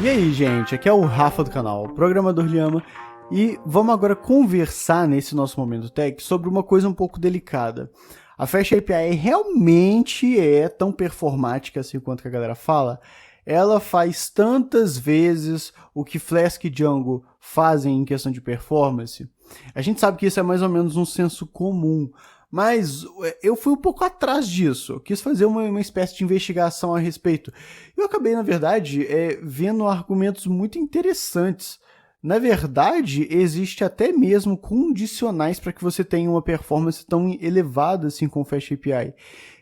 E aí, gente, aqui é o Rafa do canal Programador Lhama e vamos agora conversar nesse nosso Momento Tech sobre uma coisa um pouco delicada. A Fast API realmente é tão performática assim quanto que a galera fala? Ela faz tantas vezes o que Flask e Django fazem em questão de performance? A gente sabe que isso é mais ou menos um senso comum, mas eu fui um pouco atrás disso, eu quis fazer uma espécie de investigação a respeito. Eu acabei, na verdade, vendo argumentos muito interessantes. Na verdade, existe até mesmo condicionais para que você tenha uma performance tão elevada assim com o Fast API.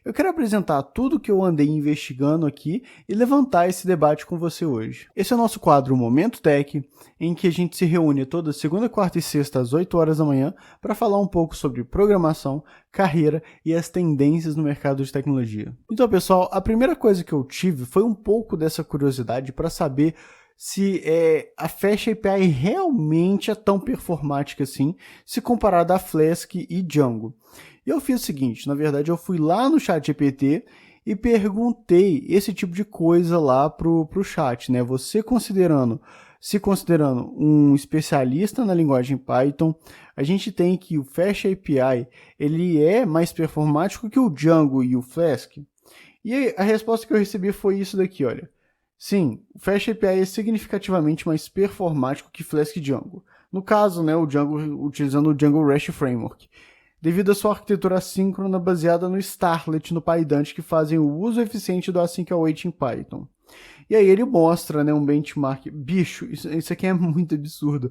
Eu quero apresentar tudo que eu andei investigando aqui e levantar esse debate com você hoje. Esse é o nosso quadro Momento Tech, em que a gente se reúne toda segunda, quarta e sexta às 8 horas da manhã para falar um pouco sobre programação, carreira e as tendências no mercado de tecnologia. Então, pessoal, a primeira coisa que eu tive foi um pouco dessa curiosidade para saber se a Fast API realmente é tão performática assim, se comparada a Flask e Django. E eu fiz o seguinte, na verdade eu fui lá no ChatGPT e perguntei esse tipo de coisa lá pro chat, né? Você se considerando um especialista na linguagem Python, a gente tem que o Fast API, ele é mais performático que o Django e o Flask? E aí, a resposta que eu recebi foi isso daqui, olha. Sim, o Fast API é significativamente mais performático que Flask e Django. No caso, né, o Django utilizando o Django REST Framework, devido à sua arquitetura assíncrona baseada no Starlet e no PyDant, que fazem o uso eficiente do Async Await em Python. E aí ele mostra, né, um benchmark. Bicho, isso aqui é muito absurdo.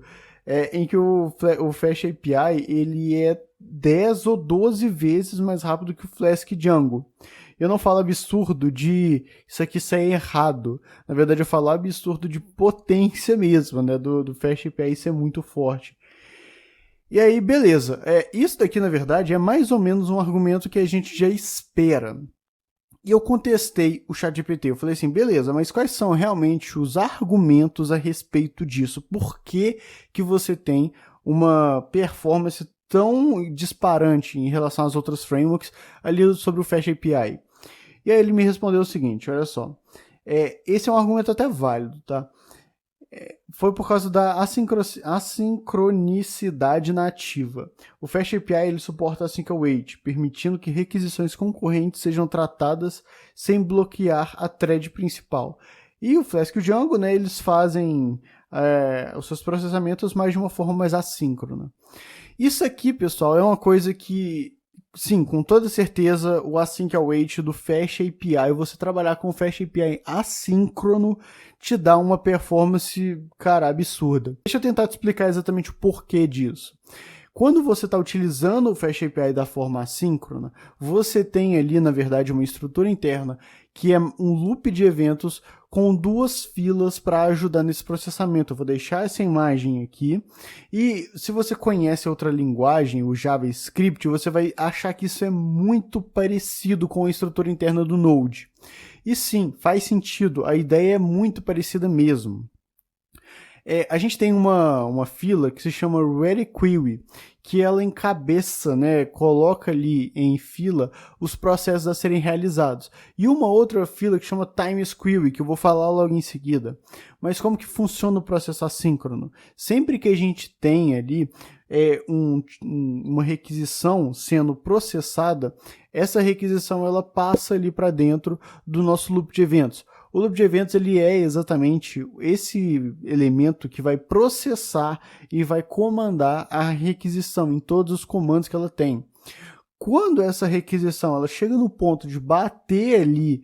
Em que o Fast API ele é 10 ou 12 vezes mais rápido que o Flask e Django. Eu não falo absurdo de isso aqui sair errado. Na verdade, eu falo absurdo de potência mesmo, né? Do Fast API ser muito forte. E aí, beleza. Isso daqui, na verdade, é mais ou menos um argumento que a gente já espera. E eu contestei o ChatGPT. Eu falei assim, beleza, mas quais são realmente os argumentos a respeito disso? Por que que você tem uma performance tão disparante em relação às outras frameworks ali sobre o Fast API? E aí ele me respondeu o seguinte, olha só. Esse é um argumento até válido, tá? Foi por causa da assincronicidade nativa. O Fast API ele suporta Async Await, permitindo que requisições concorrentes sejam tratadas sem bloquear a thread principal. E o Flask e o Django, né, eles fazem os seus processamentos mais de uma forma mais assíncrona. Isso aqui, pessoal, é uma coisa que, sim, com toda certeza, o Async Await do Fast API, você trabalhar com o Fast API assíncrono, te dá uma performance, cara, absurda. Deixa eu tentar te explicar exatamente o porquê disso. Quando você está utilizando o Fast API da forma assíncrona, você tem ali, na verdade, uma estrutura interna que é um loop de eventos com duas filas para ajudar nesse processamento. Eu vou deixar essa imagem aqui. E se você conhece outra linguagem, o JavaScript, você vai achar que isso é muito parecido com a estrutura interna do Node. E sim, faz sentido, a ideia é muito parecida mesmo. A gente tem uma fila que se chama Ready Query, que ela encabeça, né, coloca ali em fila os processos a serem realizados. E uma outra fila que chama Times Query, que eu vou falar logo em seguida. Mas como que funciona o processo assíncrono? Sempre que a gente tem ali uma requisição sendo processada, essa requisição ela passa ali para dentro do nosso loop de eventos. O loop de eventos ele é exatamente esse elemento que vai processar e vai comandar a requisição em todos os comandos que ela tem. Quando essa requisição ela chega no ponto de bater ali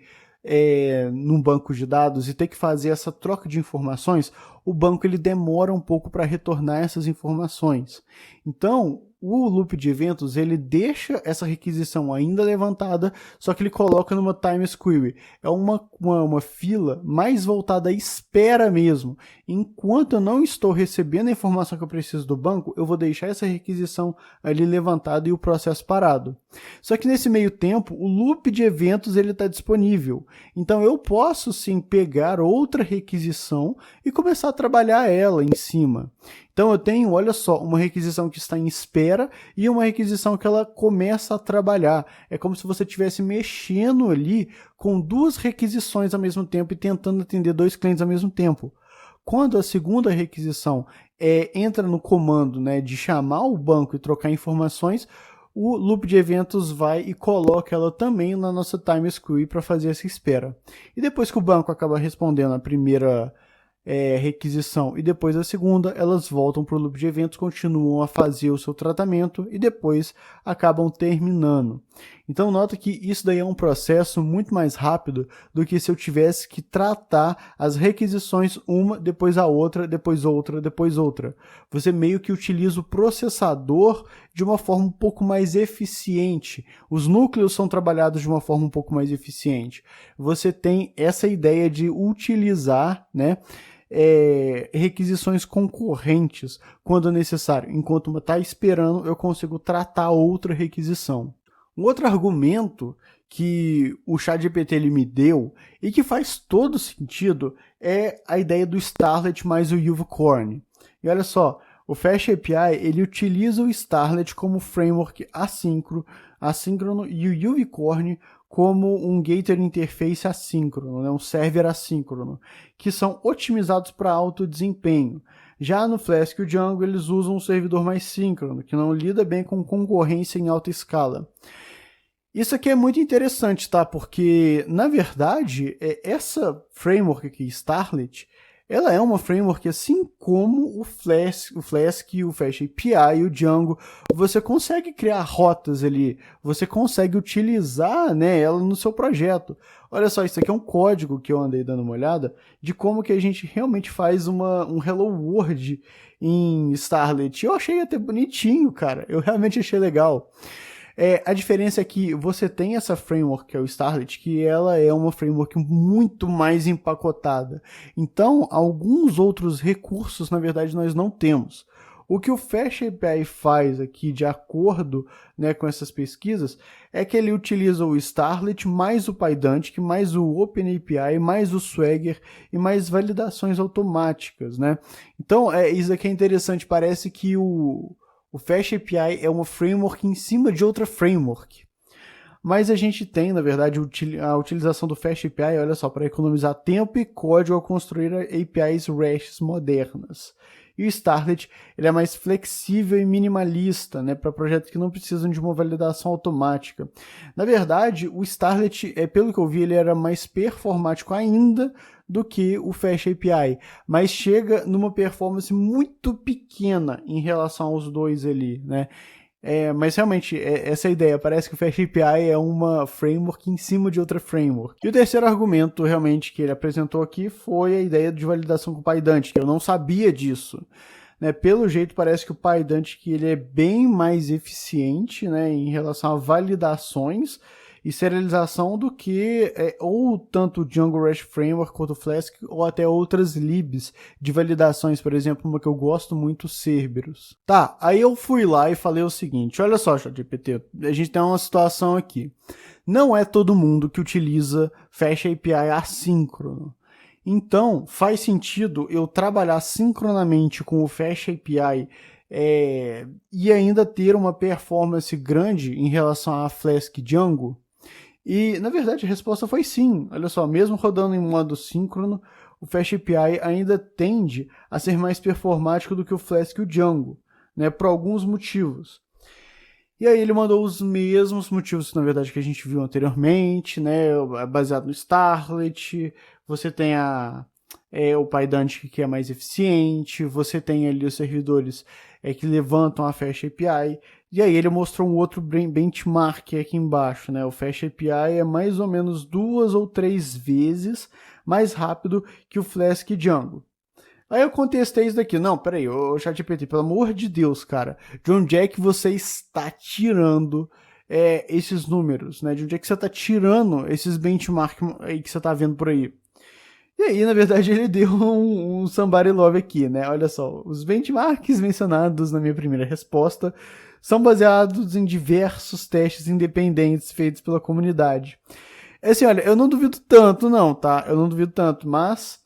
num banco de dados e ter que fazer essa troca de informações, o banco ele demora um pouco para retornar essas informações. Então, o loop de eventos ele deixa essa requisição ainda levantada, só que ele coloca numa Times Query. É uma fila mais voltada à espera mesmo. Enquanto eu não estou recebendo a informação que eu preciso do banco, eu vou deixar essa requisição ali levantada e o processo parado. Só que nesse meio tempo, o loop de eventos ele está disponível. Então eu posso sim pegar outra requisição e começar a trabalhar ela em cima. Então eu tenho, olha só, uma requisição que está em espera e uma requisição que ela começa a trabalhar. É como se você estivesse mexendo ali com duas requisições ao mesmo tempo e tentando atender dois clientes ao mesmo tempo. quando a segunda requisição entra no comando, né, de chamar o banco e trocar informações, o loop de eventos vai e coloca ela também na nossa time screw para fazer essa espera. E depois que o banco acaba respondendo a primeira requisição e depois a segunda, elas voltam para o loop de eventos, continuam a fazer o seu tratamento e depois acabam terminando. Então nota que isso daí é um processo muito mais rápido do que se eu tivesse que tratar as requisições uma, depois a outra, depois outra, depois outra. Você meio que utiliza o processador de uma forma um pouco mais eficiente. Os núcleos são trabalhados de uma forma um pouco mais eficiente. Você tem essa ideia de utilizar, né, requisições concorrentes quando necessário. Enquanto uma está esperando, eu consigo tratar outra requisição. Um outro argumento que o ChatGPT ele me deu e que faz todo sentido é a ideia do Starlet mais o Unicorn. E olha só, o FastAPI ele utiliza o Starlet como framework assíncrono e o Unicorn como um Gated Interface assíncrono, né, um server assíncrono, que são otimizados para alto desempenho. Já no Flask e o Django eles usam um servidor mais síncrono, que não lida bem com concorrência em alta escala. Isso aqui é muito interessante, tá? Porque, na verdade, essa framework aqui, Starlet, ela é uma framework assim como o Flask, o FastAPI e o Django. Você consegue criar rotas ali, você consegue utilizar, né, ela no seu projeto. Olha só, isso aqui é um código que eu andei dando uma olhada de como que a gente realmente faz um Hello World em Starlet. Eu achei até bonitinho, cara. Eu realmente achei legal. A diferença é que você tem essa framework, que é o Starlet, que ela é uma framework muito mais empacotada. Então, alguns outros recursos, na verdade, nós não temos. O que o FastAPI faz aqui, de acordo, né, com essas pesquisas, é que ele utiliza o Starlet mais o PyDantic, mais o OpenAPI, mais o Swagger e mais validações automáticas, né? Então, isso aqui é interessante, parece que o FastAPI é uma framework em cima de outra framework. Mas a gente tem, na verdade, a utilização do FastAPI, olha só, para economizar tempo e código ao construir APIs REST modernas. E o Starlet ele é mais flexível e minimalista, né, para projetos que não precisam de uma validação automática. Na verdade, o Starlet, pelo que eu vi, ele era mais performático ainda do que o FastAPI, mas chega numa performance muito pequena em relação aos dois ali, né? Mas realmente, essa ideia, parece que o FastAPI é uma framework em cima de outra framework. E o terceiro argumento, realmente, que ele apresentou aqui foi a ideia de validação com o PyDantic, que eu não sabia disso. Né? Pelo jeito, parece que o PyDantic ele é bem mais eficiente, né, em relação a validações e serialização do que ou tanto o Django REST Framework quanto o Flask ou até outras libs de validações, por exemplo, uma que eu gosto muito, Cerberus. Tá, aí eu fui lá e falei o seguinte, olha só, ChatGPT, a gente tem uma situação aqui. Não é todo mundo que utiliza FastAPI assíncrono. Então, faz sentido eu trabalhar sincronamente com o FastAPI e ainda ter uma performance grande em relação a Flask e Django? E, na verdade, a resposta foi sim. Olha só, mesmo rodando em modo síncrono, o FastAPI ainda tende a ser mais performático do que o Flask e o Django, né, por alguns motivos. E aí ele mandou os mesmos motivos, na verdade, que a gente viu anteriormente, né, baseado no Starlet, você tem o PyDantic que é mais eficiente, você tem ali os servidores que levantam a FastAPI, e aí ele mostrou um outro benchmark aqui embaixo, né? O FastAPI é mais ou menos 2 ou 3 vezes mais rápido que o Flask e Django. Aí eu contestei isso daqui. Não, peraí, ô ChatGPT, pelo amor de Deus, cara, de onde é que você está tirando esses números, né? De onde é que você está tirando esses benchmarks aí que você está vendo por aí? E aí, na verdade, ele deu um somebody love aqui, né? Olha só, os benchmarks mencionados na minha primeira resposta são baseados em diversos testes independentes feitos pela comunidade. Assim, olha, eu não duvido tanto não, tá? Eu não duvido tanto, mas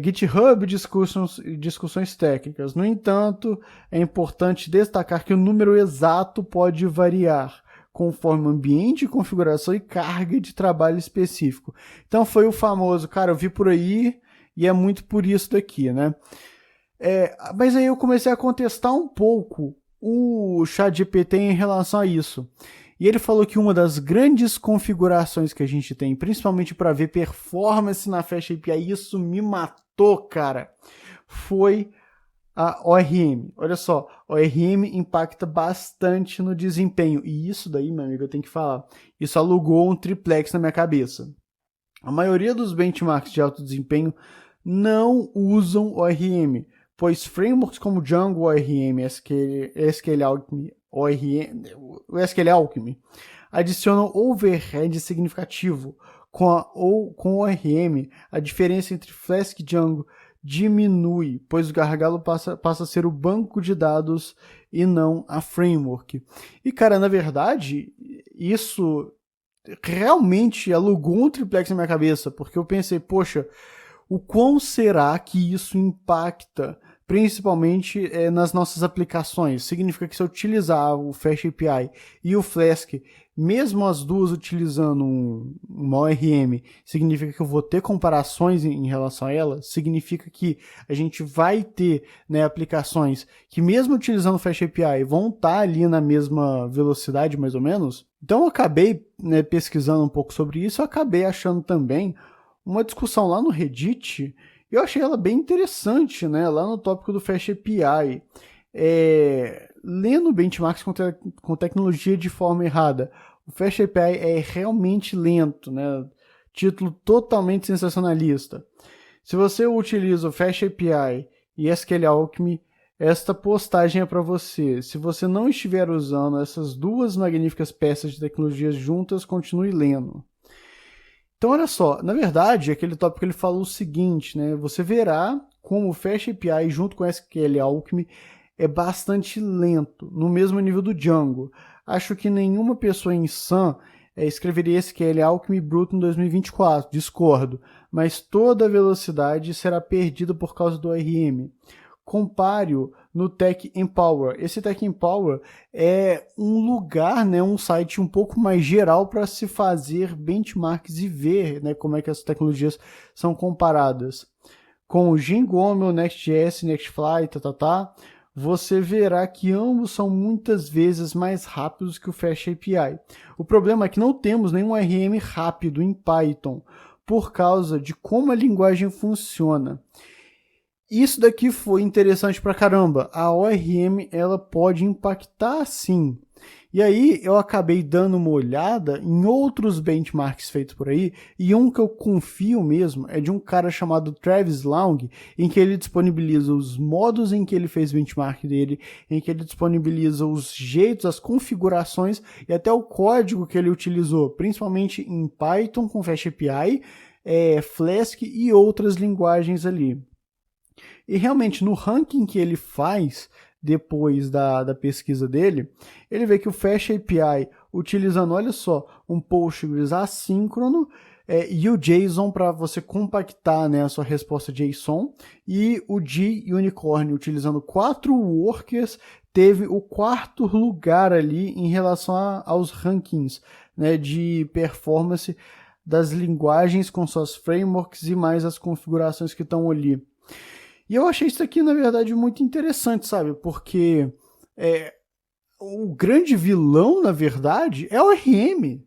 GitHub discussões técnicas. No entanto, é importante destacar que o número exato pode variar conforme o ambiente, configuração e carga de trabalho específico. Então foi o famoso, cara, eu vi por aí e é muito por isso daqui, né? Mas aí eu comecei a contestar um pouco o ChatGPT em relação a isso. E ele falou que uma das grandes configurações que a gente tem, principalmente para ver performance na Fast API, isso me matou, cara, foi a ORM. Olha só, ORM impacta bastante no desempenho. E isso daí, meu amigo, eu tenho que falar, isso alugou um triplex na minha cabeça. A maioria dos benchmarks de alto desempenho não usam ORM, pois frameworks como Django ORM, SQL Alchemy, o SQL Alchemy adicionam overhead significativo. Com ORM, a diferença entre Flask e Django diminui, pois o gargalo passa a ser o banco de dados e não a framework. E, cara, na verdade, isso realmente alugou um triplex na minha cabeça, porque eu pensei, poxa, o quão será que isso impacta, principalmente nas nossas aplicações? Significa que se eu utilizar o Fast API e o Flask, mesmo as duas utilizando uma ORM, significa que eu vou ter comparações em relação a ela? Significa que a gente vai ter, né, aplicações que mesmo utilizando o Fast API vão estar ali na mesma velocidade, mais ou menos? Então eu acabei, né, pesquisando um pouco sobre isso, eu acabei achando também uma discussão lá no Reddit, e eu achei ela bem interessante, né, lá no tópico do Fast API. Lendo benchmarks com tecnologia de forma errada, o Fast API é realmente lento, né? Título totalmente sensacionalista. Se você utiliza o Fast API e SQL Alchemy, esta postagem é para você. Se você não estiver usando essas duas magníficas peças de tecnologias juntas, continue lendo. Então, olha só, na verdade, aquele tópico ele falou o seguinte, né? Você verá como o Fast API junto com o SQL Alchemy é bastante lento, no mesmo nível do Django. Acho que nenhuma pessoa em sã escreveria SQL Alchemy bruto em 2024, discordo, mas toda a velocidade será perdida por causa do ORM. Compare-o no Tech Empower. Esse Tech Empower é um lugar, né, um site um pouco mais geral para se fazer benchmarks e ver, né, como é que as tecnologias são comparadas. Com o Django, Next.js, Nextfly, você verá que ambos são muitas vezes mais rápidos que o Fast API. O problema é que não temos nenhum ORM rápido em Python, por causa de como a linguagem funciona. Isso daqui foi interessante pra caramba. A ORM, ela pode impactar sim. E aí eu acabei dando uma olhada em outros benchmarks feitos por aí, e um que eu confio mesmo é de um cara chamado Travis Long, em que ele disponibiliza os modos em que ele fez o benchmark dele, em que ele disponibiliza os jeitos, as configurações e até o código que ele utilizou, principalmente em Python com Fast API, Flask e outras linguagens ali. E realmente, no ranking que ele faz, depois da pesquisa dele, ele vê que o Fast API, utilizando, olha só, um Postgres assíncrono, e o JSON para você compactar, né, a sua resposta JSON, e o G-Unicorn, utilizando 4 workers, teve o 4º lugar ali em relação aos rankings, né, de performance das linguagens com suas frameworks e mais as configurações que estão ali. E eu achei isso aqui, na verdade, muito interessante, sabe? Porque o grande vilão, na verdade, é o ORM.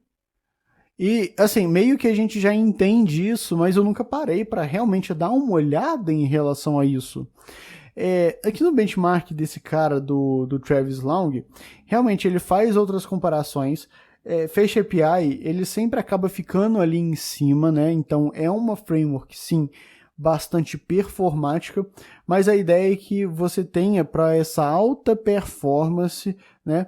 E, assim, meio que a gente já entende isso, mas eu nunca parei para realmente dar uma olhada em relação a isso. Aqui no benchmark desse cara, do Travis Long, realmente ele faz outras comparações. Fast API, ele sempre acaba ficando ali em cima, né? Então, é uma framework, sim, bastante performática, mas a ideia é que você tenha para essa alta performance, né,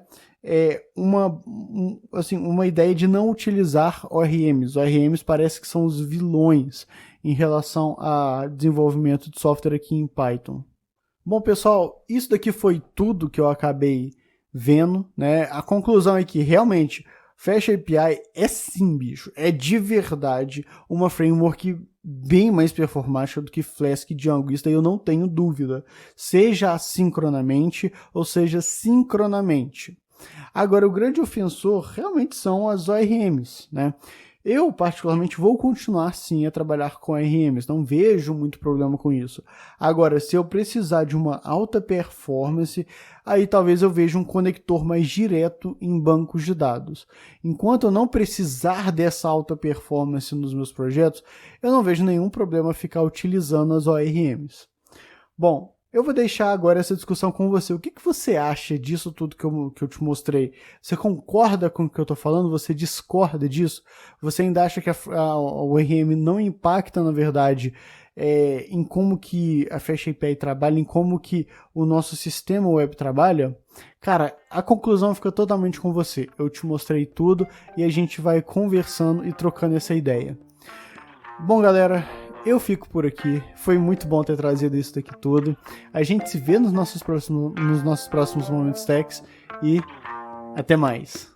uma ideia de não utilizar ORMs. ORMs parece que são os vilões em relação a desenvolvimento de software aqui em Python. Bom, pessoal, isso daqui foi tudo que eu acabei vendo, né? A conclusão é que realmente Fast API é sim, bicho, é de verdade uma framework bem mais performática do que Flask e Django, isso daí eu não tenho dúvida, seja assincronamente ou seja sincronamente. Agora, o grande ofensor realmente são as ORMs, né? Eu, particularmente, vou continuar sim a trabalhar com ARMs, não vejo muito problema com isso. Agora, se eu precisar de uma alta performance, aí talvez eu veja um conector mais direto em bancos de dados. Enquanto eu não precisar dessa alta performance nos meus projetos, eu não vejo nenhum problema ficar utilizando as ORMs. Bom, eu vou deixar agora essa discussão com você. O que você acha disso tudo que eu te mostrei? Você concorda com o que eu estou falando? Você discorda disso? Você ainda acha que o ORM não impacta, na verdade, em como que a Fast API trabalha, em como que o nosso sistema web trabalha? Cara, a conclusão fica totalmente com você. Eu te mostrei tudo e a gente vai conversando e trocando essa ideia. Bom, galera, eu fico por aqui. Foi muito bom ter trazido isso daqui tudo. A gente se vê nos nossos próximos Momentos Techs e até mais.